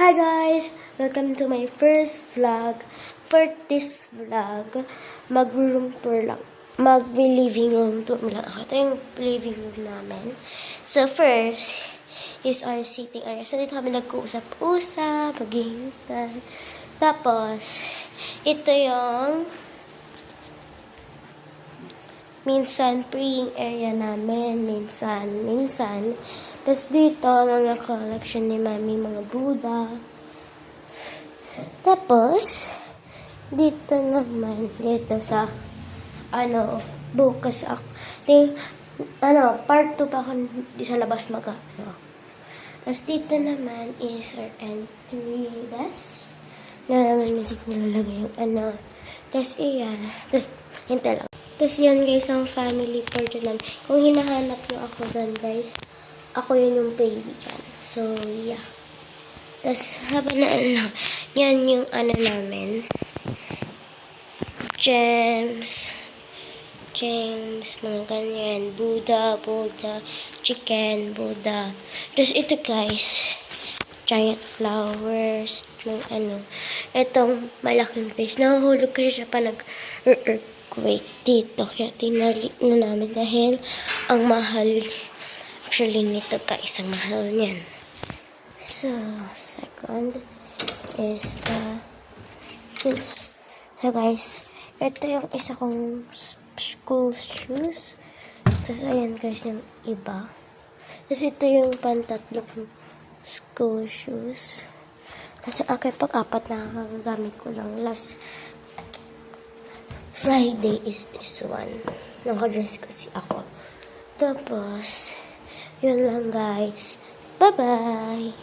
Hi guys! Welcome to my first vlog. For this vlog, mag-room tour lang. Mag-living room tour lang ako. Ito yung living room namin. So first, is our sitting area. So dito kami nag-uusap-usap, maghihintay. Tapos, ito yung minsan praying area namin. Minsan. Tapos dito, mga collection ni Mami, mga Buddha. Tapos, dito naman, dito sa, bukas ako. Part 2 pa ako sa labas Tapos dito naman is our entry desk. Na naman music nilalagay yung Tapos iyan. Tapos, hintay lang. Tapos yan guys, ang family portrait namin. Kung hinahanap nyo ako dyan guys, ako yun yung baby dyan. So, yeah. Tapos, habang yan yung namin. Gems, mga ganyan. Buddha, chicken, Buddha. Tapos ito guys, giant flowers, itong malaking face. Nahuhulog kasi siya pa nag-earthquake dito. Kaya tinalik na namin dahil ang mahal. Actually, nito guys, ang mahal niyan. So, second is so guys, ito yung isa kong school shoes. Tapos, ayan guys, yung iba. Tapos, ito yung pantatlong school shoes. Tapos, pag-apat na kagagamit ko lang. Last Friday is this one. Naka-dress kasi ako. Tapos, yun lang guys. Bye-bye!